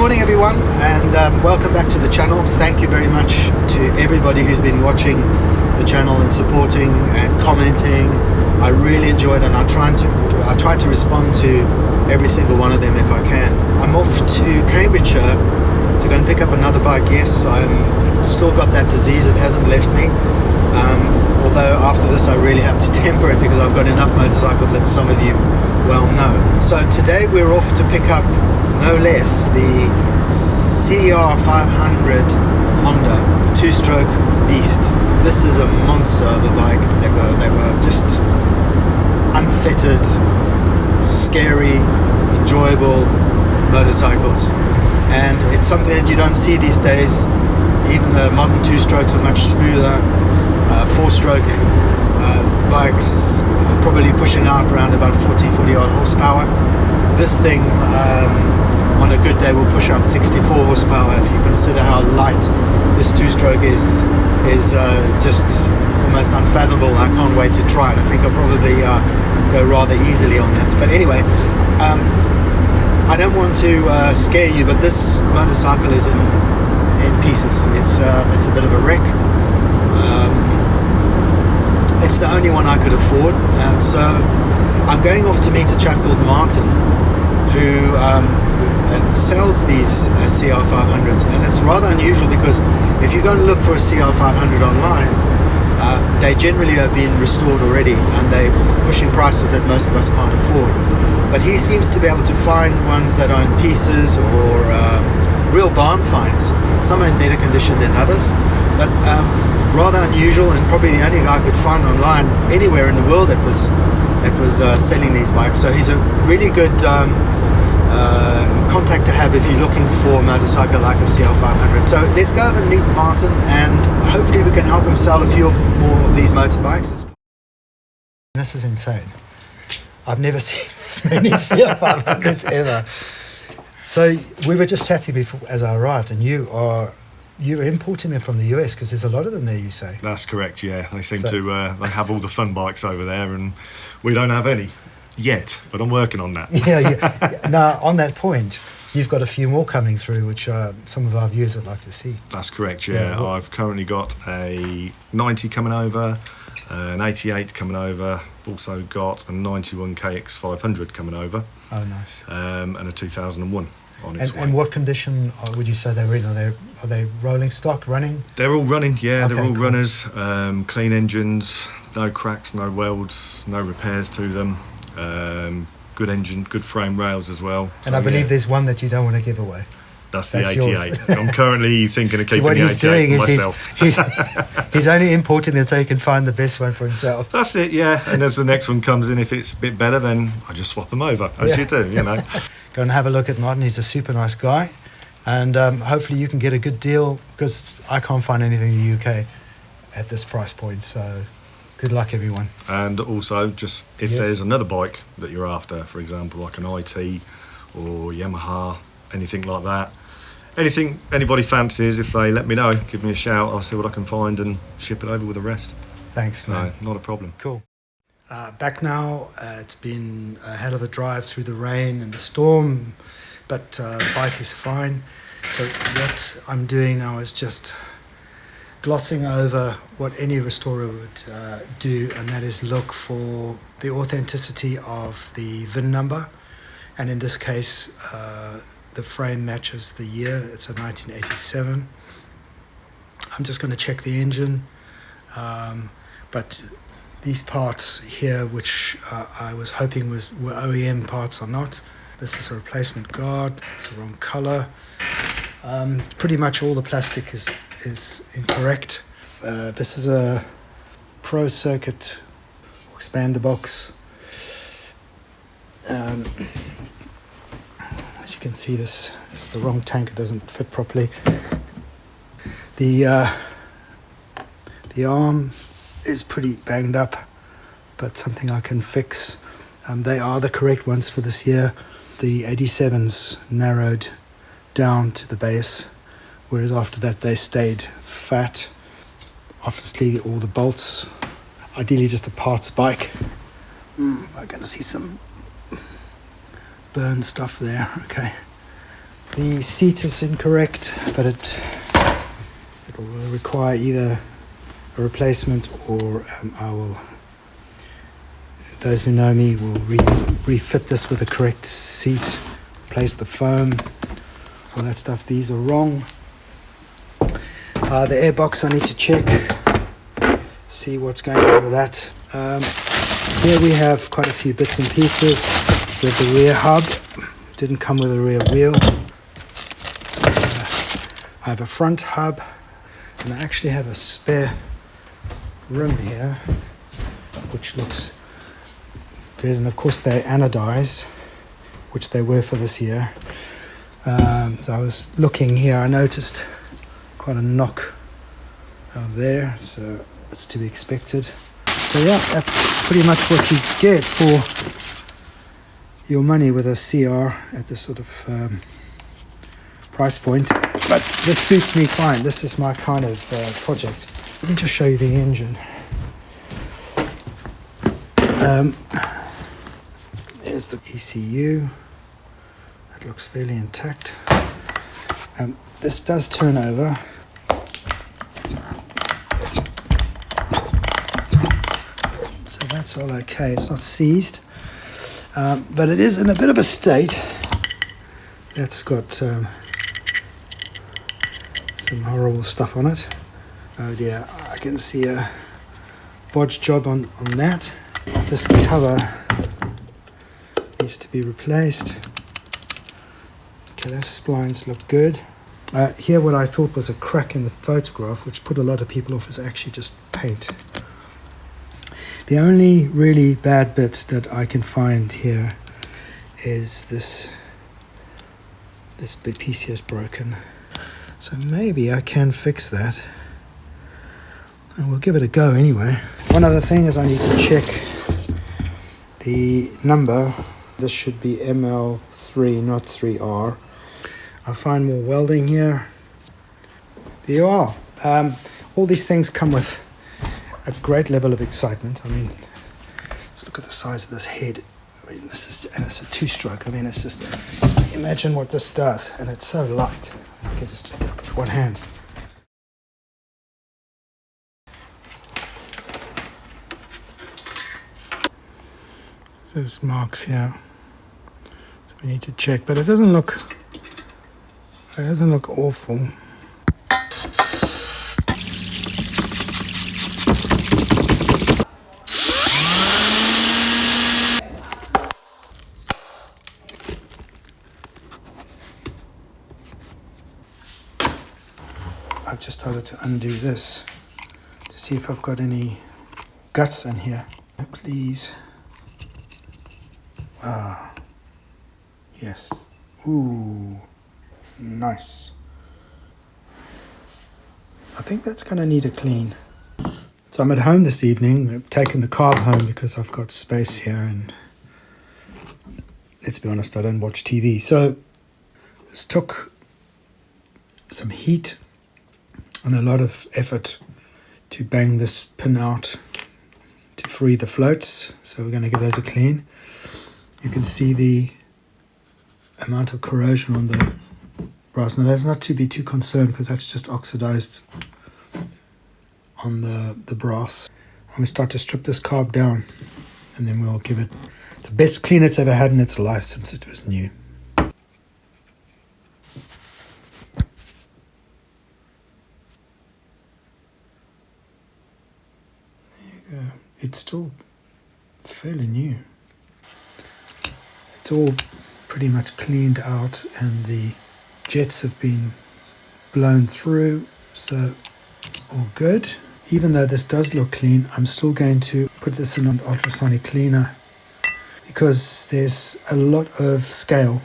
morning everyone, and welcome back to the channel. Thank you very much to everybody who's been watching the channel and supporting and commenting. I really enjoyed it, and I try to respond to every single one of them if I can. I'm off to Cambridgeshire to go and pick up another bike. Yes, I'm still got that disease, it hasn't left me. Although after this I really have to temper it because I've got enough motorcycles that some of you well know. So today we're off to pick up no less the CR500 Honda, the two-stroke beast. This is a monster of a bike. They were just unfettered, scary, enjoyable motorcycles, and it's something that you don't see these days. Even the modern two-strokes are much smoother. Four-stroke bikes probably pushing out around about 40 odd horsepower. This thing on a good day will push out 64 horsepower. If you consider how light this two-stroke is just almost unfathomable. I can't wait to try it. I think I'll probably go rather easily on that. But anyway, I don't want to scare you, but this motorcycle is in pieces. It's a bit of a wreck. It's the only one I could afford, so I'm going off to meet a chap called Martin who sells these CR500s, and it's rather unusual because if you go and look for a CR500 online, they generally have been restored already and they're pushing prices that most of us can't afford. But he seems to be able to find ones that are in pieces or real barn finds. Some are in better condition than others, but rather unusual, and probably the only guy I could find online anywhere in the world that was selling these bikes. So he's a really good contact to have if you're looking for a motorcycle like a CR500. So let's go over and meet Martin, and hopefully we can help him sell a few more of these motorbikes. This is insane. I've never seen this many CR500s ever. So we were just chatting before as I arrived, and you're importing them from the US because there's a lot of them there, you say? That's correct, yeah. They seem to they have all the fun bikes over there, and we don't have any yet, but I'm working on that. Yeah. Now, on that point, you've got a few more coming through, which some of our viewers would like to see. That's correct, yeah. I've currently got a 90 coming over, an 88 coming over. I've also got a 91 KX500 coming over. Oh, nice. And a 2001. And what condition would you say they're in? Are they rolling stock, running? They're all running, yeah. Okay, they're all cool. runners, clean engines, no cracks, no welds, no repairs to them. Good engine, good frame rails as well. And I believe there's one that you don't want to give away. That's the 88. I'm currently thinking of keeping what the 88 he's doing for is myself. he's only importing them so he can find the best one for himself. That's it, yeah. And as the next one comes in, if it's a bit better, then I just swap them over, as you do, you know. Go and have a look at Martin. He's a super nice guy, and hopefully you can get a good deal, because I can't find anything in the UK at this price point. So good luck, everyone. And also, just if there's another bike that you're after, for example, like an IT or Yamaha, anything like that, anything anybody fancies, if they let me know, give me a shout, I'll see what I can find and ship it over with the rest. Thanks, man. Not a problem. Cool. Back now. It's been a hell of a drive through the rain and the storm, but the bike is fine. So what I'm doing now is just glossing over what any restorer would do, and that is look for the authenticity of the VIN number. And in this case, the frame matches the year. It's a 1987. I'm just going to check the engine, but these parts here, which I was hoping were OEM parts, are not. This is a replacement guard. It's the wrong color. Pretty much all the plastic is incorrect. This is a Pro Circuit expander box. As you can see, this is the wrong tank. It doesn't fit properly. The arm is pretty banged up, but something I can fix. They are the correct ones for this year. The 87s narrowed down to the base, whereas after that they stayed fat. Obviously all the bolts, ideally just a parts bike. I can see some burn stuff there. Okay, The seat is incorrect, but it'll require either a replacement or those who know me will refit this with the correct seat, replace the foam, all that stuff. These are wrong. The airbox I need to check, see what's going on with that. Here we have quite a few bits and pieces. We have the rear hub, didn't come with a rear wheel. I have a front hub, and I actually have a spare rim here, which looks good. And of course they're anodized, which they were for this year. So I was looking here, I noticed quite a knock out there, so it's to be expected. So yeah, that's pretty much what you get for your money with a CR at this sort of price point. But this suits me fine. This is my kind of project. Let me just show you the engine. There's the ECU. That looks fairly intact. This does turn over. So that's all okay. It's not seized. But it is in a bit of a state. That's got some horrible stuff on it. Oh dear, I can see a bodge job on that. This cover needs to be replaced. Okay, those splines look good. Here what I thought was a crack in the photograph, which put a lot of people off, is actually just paint. The only really bad bit that I can find here is this big piece here is broken. So maybe I can fix that. And we'll give it a go anyway. One other thing is I need to check the number. This should be ML3, not 3R. I'll find more welding here. There you are. All these things come with a great level of excitement. I mean, just look at the size of this head. I mean, and it's a two-stroke. I mean, it's just, imagine what this does. And it's so light. I can just pick it up with one hand. There's marks here. So we need to check, but it doesn't look awful. I've just started to undo this to see if I've got any guts in here. Please. Ah, yes. Ooh, nice. I think that's going to need a clean. So I'm at home this evening. I've taken the carb home because I've got space here, and let's be honest, I don't watch TV. So this took some heat and a lot of effort to bang this pin out to free the floats. So we're going to give those a clean. You can see the amount of corrosion on the brass. Now that's not to be too concerned because that's just oxidized on the brass. I'm going to start to strip this carb down, and then we'll give it the best clean it's ever had in its life since it was new. There you go. It's still fairly new. It's all pretty much cleaned out and the jets have been blown through, so all good. Even though this does look clean, I'm still going to put this in an ultrasonic cleaner because there's a lot of scale.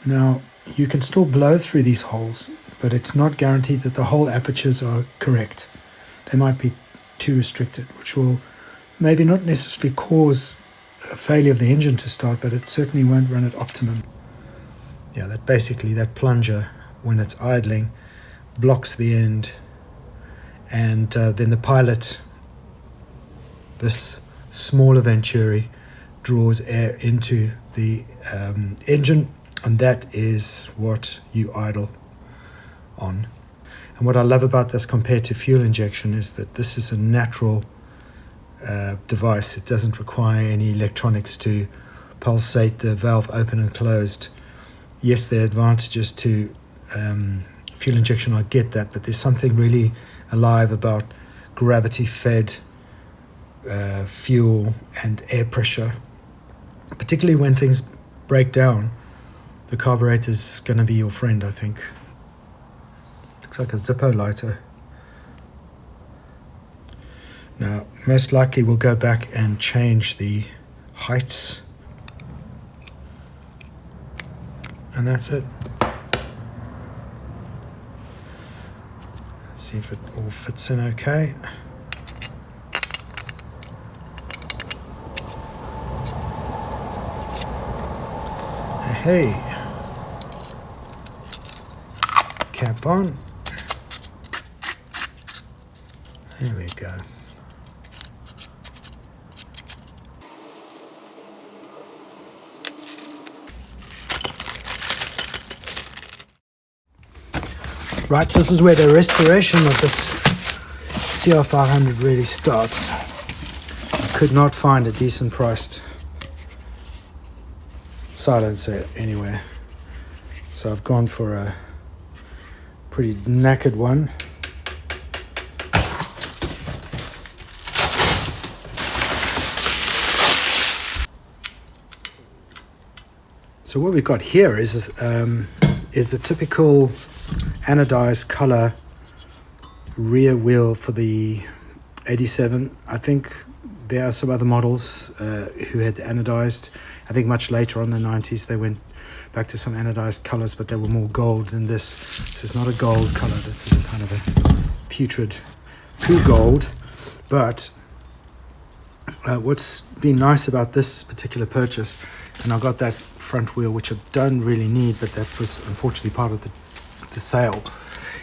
Now, you can still blow through these holes, but it's not guaranteed that the hole apertures are correct. They might be too restricted, which will maybe not necessarily cause a failure of the engine to start, but it certainly won't run at optimum. Yeah, that plunger, when it's idling, blocks the end, and then the pilot, this smaller Venturi, draws air into the engine, And that is what you idle on. And what I love about this compared to fuel injection is that this is a natural device. It doesn't require any electronics to pulsate the valve open and closed. Yes, there are advantages to fuel injection, I get that, but there's something really alive about gravity-fed fuel and air pressure. Particularly when things break down, the carburetor's going to be your friend, I think. Looks like a Zippo lighter. Now, most likely we'll go back and change the heights. And that's it. Let's see if it all fits in okay. Hey. Cap on. There we go. Right, this is where the restoration of this CR500 really starts. I could not find a decent priced silencer anywhere, so I've gone for a pretty knackered one. So what we've got here is a typical anodized color rear wheel for the 87. I think there are some other models who had anodized. I think much later on in the 90s they went back to some anodized colors, but they were more gold than this. This is not a gold color. This is a kind of a putrid poo gold. But what's been nice about this particular purchase, and I got that front wheel, which I don't really need, but that was unfortunately part of the sale,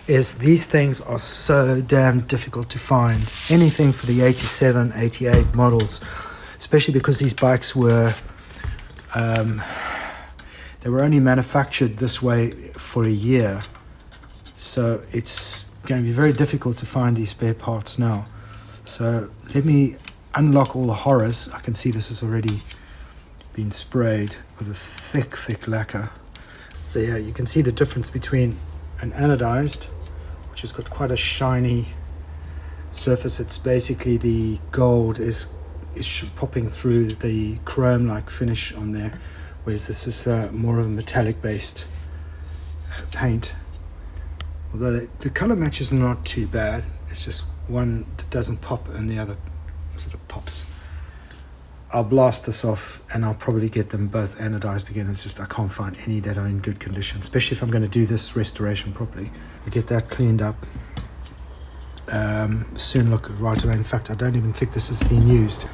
is these things are so damn difficult to find. Anything for the 87, 88 models, especially because these bikes were they were only manufactured this way for a year, so it's going to be very difficult to find these spare parts now. So let me unlock all the horrors. I can see this has already been sprayed with a thick lacquer. So yeah, you can see the difference between an anodized, which has got quite a shiny surface. It's basically the gold is popping through the chrome-like finish on there, whereas this is more of a metallic-based paint. Although the color match is not too bad. It's just one that doesn't pop and the other sort of pops. I'll blast this off and I'll probably get them both anodized again. It's just I can't find any that are in good condition, especially if I'm going to do this restoration properly. I'll get that cleaned up. Soon look right away. In fact, I don't even think this has been used.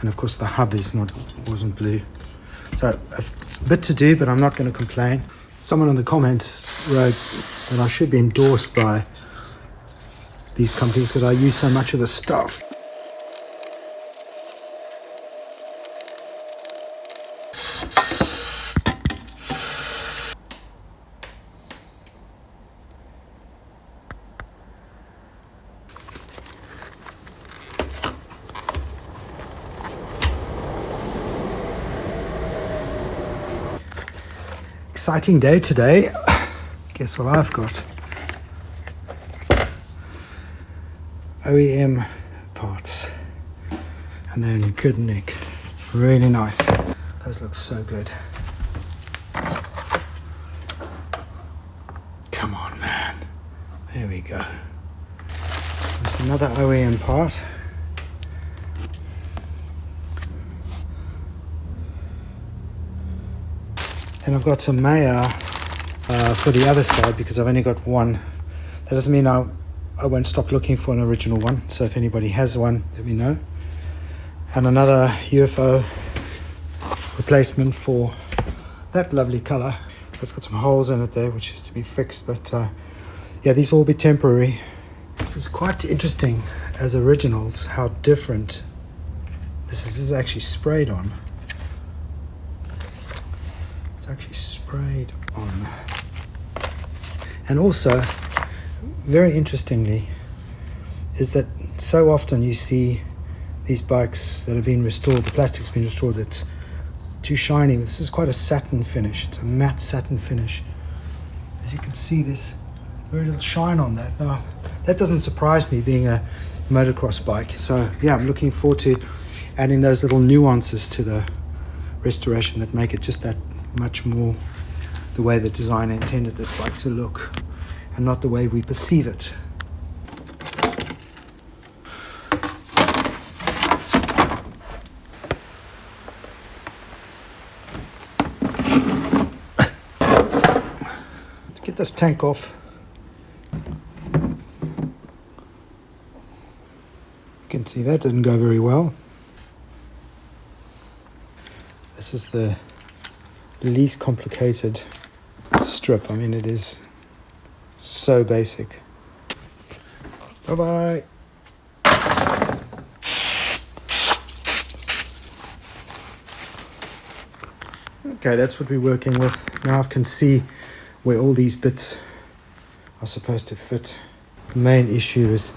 And of course the hub wasn't blue. So a bit to do, but I'm not going to complain. Someone in the comments wrote that I should be endorsed by these companies because I use so much of the stuff. Exciting day today. Guess what I've got? OEM parts, and they're in good nick. Really nice. Those look so good. Come on, man. There we go. There's another OEM part. And I've got some Maya for the other side because I've only got one. That doesn't mean I won't stop looking for an original one. So if anybody has one, let me know. And another UFO replacement for that lovely color. It's got some holes in it there, which is to be fixed. But yeah, these will all be temporary. It's quite interesting as originals how different this is. This is actually sprayed on. It's actually actually sprayed on. And also, very interestingly, is that so often you see these bikes that have been restored, the plastic's been restored, it's too shiny. This is quite a satin finish. It's a matte satin finish. As you can see, there's very little shine on that. Now, that doesn't surprise me being a motocross bike. So yeah, I'm looking forward to adding those little nuances to the restoration that make it just that much more the way the designer intended this bike to look, and not the way we perceive it. Let's get this tank off. You can see that didn't go very well. This is the least complicated strip. I mean, it is so basic. Bye-bye. Okay, that's what we're working with. Now I can see where all these bits are supposed to fit. The main issue is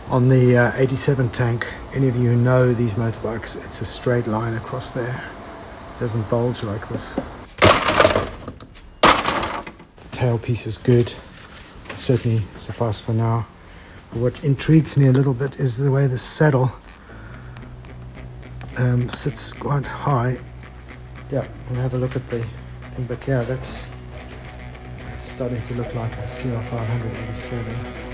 on the 87 tank. Any of you who know these motorbikes, it's a straight line across there. It doesn't bulge like this. The tailpiece is good. Certainly suffice for now. But what intrigues me a little bit is the way the saddle sits quite high. Yeah, we'll have a look at the thing, but yeah, that's starting to look like a CR587.